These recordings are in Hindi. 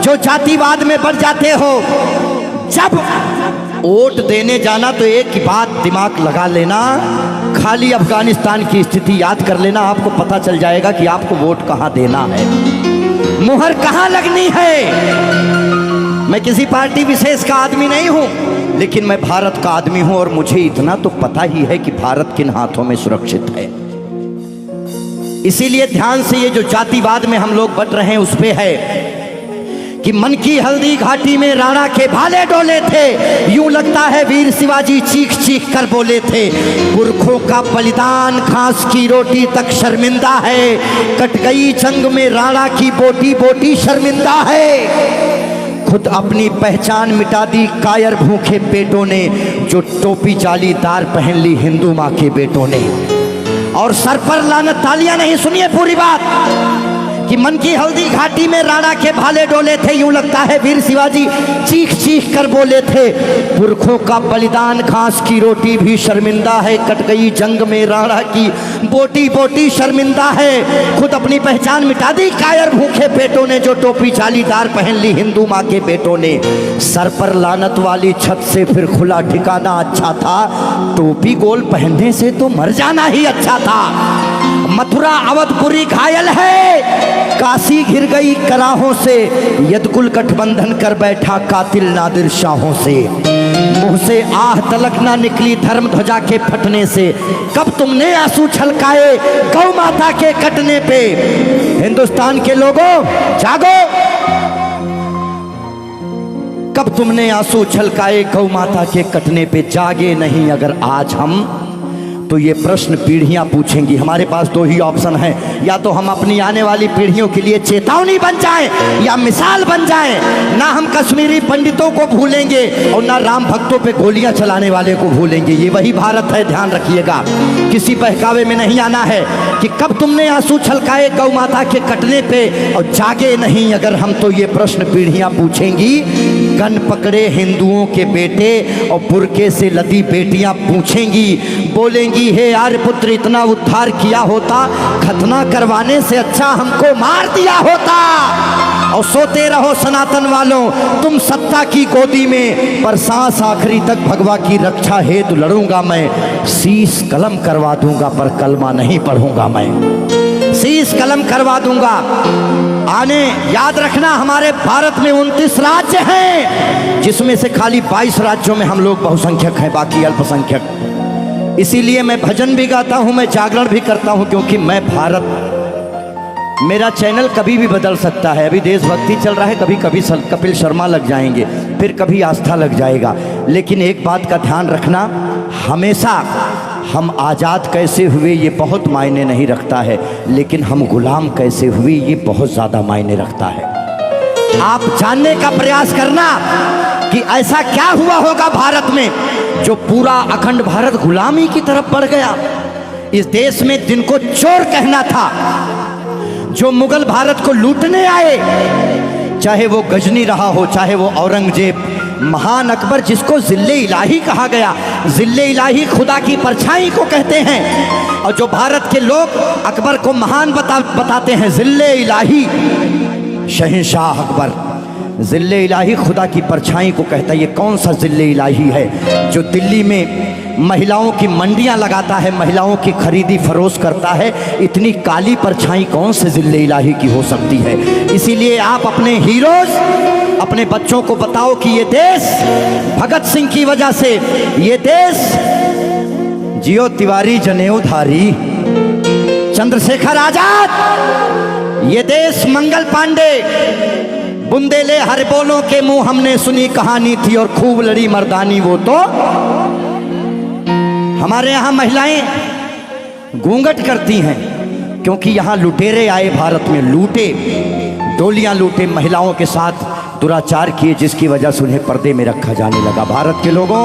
जो जातिवाद में बढ़ जाते हो, जब वोट देने जाना तो एक ही बात दिमाग लगा लेना, खाली अफगानिस्तान की स्थिति याद कर लेना, आपको पता चल जाएगा कि आपको वोट कहां देना है, मुहर कहां लगनी है। मैं किसी पार्टी विशेष का आदमी नहीं हूं, लेकिन मैं भारत का आदमी हूं और मुझे इतना तो पता ही है कि भारत किन हाथों में सुरक्षित है। इसीलिए ध्यान से, ये जो जातिवाद में हम लोग बट रहे हैं उस पे है कि मन की हल्दी घाटी में राणा के भाले डोले थे, यूं लगता है वीर शिवाजी चीख चीख कर बोले थे। पुरखों का बलिदान घास की रोटी तक शर्मिंदा है, कट गई जंग में राणा की बोटी बोटी शर्मिंदा है। खुद अपनी पहचान मिटा दी कायर भूखे पेटों ने, जो टोपी जालीदार पहन ली हिंदू माँ के बेटों ने। और सर पर लानत, तालियां नहीं, सुनिए पूरी बात, कि मन की हल्दी घाटी में राणा के भाले डोले थे, यूं लगता है वीर शिवाजी चीख चीख कर बोले थे। पुरखों का बलिदान घास की रोटी भी शर्मिंदा है, कट गई जंग में राणा की बोटी बोटी शर्मिंदा है। खुद अपनी पहचान मिटा दी कायर भूखे पेटों ने, जो टोपी जालीदार पहन ली हिंदू माँ के बेटों ने। सर पर लानत वाली छत से फिर खुला ठिकाना अच्छा था, टोपी गोल पहनने से तो मर जाना ही अच्छा था। मथुरा अवधपुरी घायल है, काशी घिर गई कराहों से, यदकुल गठबंधन कर बैठा कातिल नादिर शाहों से। मुंह से आह तलक ना निकली धर्म ध्वजा के फटने से, कब तुमने आंसू छलकाए गौ माता के कटने पे। हिंदुस्तान के लोगों जागो, कब तुमने आंसू छलकाए गौ माता के कटने पे। जागे नहीं अगर आज हम, तो ये प्रश्न पीढ़ियां पूछेंगी। हमारे पास दो ही ऑप्शन है, या तो हम अपनी आने वाली पीढ़ियों के लिए चेतावनी बन जाएं या मिसाल बन जाएं। ना हम कश्मीरी पंडितों को भूलेंगे और ना राम भक्तों पे गोलियां चलाने वाले को भूलेंगे। ये वही भारत है, ध्यान रखिएगा। किसी बहकावे में नहीं आना है कि कब तुमने आंसू छलकाए गौ माता के कटने पे, और जागे नहीं अगर हम, तो ये प्रश्न पीढ़ियां पूछेंगी। गन पकड़े हिंदुओं के बेटे और बुरके से लदी बेटियां पूछेंगी, बोलेंगी, हे आर्यपुत्र इतना उद्धार किया होता, खतना करवाने से अच्छा हमको मार दिया होता। और सोते रहो सनातन वालों तुम सत्ता की गोदी में, पर सांस आखिरी तक भगवा की रक्षा हेतु लड़ूंगा मैं। शीश कलम करवा दूंगा पर कलमा नहीं पढ़ूंगा मैं, शीश कलम करवा दूंगा। आने याद रखना, हमारे भारत में 29 राज्य हैं, जिसमें से खाली 22 राज्यों में हम लोग बहुसंख्यक हैं, बाकी अल्पसंख्यक। इसीलिए मैं भजन भी गाता हूं, मैं जागरण भी करता हूं, क्योंकि मैं भारत, मेरा चैनल कभी भी बदल सकता है। अभी देशभक्ति चल रहा है, कभी कभी कपिल शर्मा लग जाएंगे, फिर कभी आस्था लग जाएगा। लेकिन एक बात का ध्यान रखना, हमेशा हम आज़ाद कैसे हुए ये बहुत मायने नहीं रखता है, लेकिन हम गुलाम कैसे हुए ये बहुत ज़्यादा मायने रखता है। आप जानने का प्रयास करना कि ऐसा क्या हुआ होगा भारत में जो पूरा अखंड भारत गुलामी की तरफ बढ़ गया। इस देश में जिनको चोर कहना था, जो मुगल भारत को लूटने आए, चाहे वो गजनी रहा हो, चाहे वो औरंगजेब, महान अकबर जिसको जिल्ले इलाही कहा गया, जिल्ले इलाही खुदा की परछाई को कहते हैं। और जो भारत के लोग अकबर को महान बताते हैं, जिल्ले इलाही शहंशाह अकबर, जिल्ले इलाही खुदा की परछाई को कहता है। ये कौन सा जिल्ले इलाही है जो दिल्ली में महिलाओं की मंडियां लगाता है, महिलाओं की खरीदी फरोश करता है? इतनी काली परछाई कौन से जिल्ले इलाही की हो सकती है? इसीलिए आप अपने हीरोज, अपने बच्चों को बताओ कि ये देश भगत सिंह की वजह से, ये देश जियो तिवारी जनेऊधारी, चंद्रशेखर आजाद, ये देश मंगल पांडे, बुंदेले हर बोलों के मुंह हमने सुनी कहानी थी और खूब लड़ी मर्दानी वो तो। हमारे यहाँ महिलाएं घूंघट करती हैं क्योंकि यहाँ लुटेरे आए, भारत में लूटे, डोलियां लूटे, महिलाओं के साथ दुराचार किए, जिसकी वजह से उन्हें पर्दे में रखा जाने लगा। भारत के लोगों,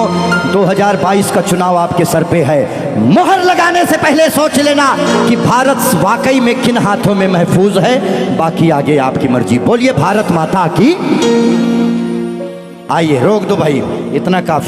2022 का चुनाव आपके सर पे है। मोहर लगाने से पहले सोच लेना कि भारत वाकई में किन हाथों में महफूज है। बाकी आगे आपकी मर्जी। बोलिए भारत माता की। आइए, रोक दो भाई, इतना काफी।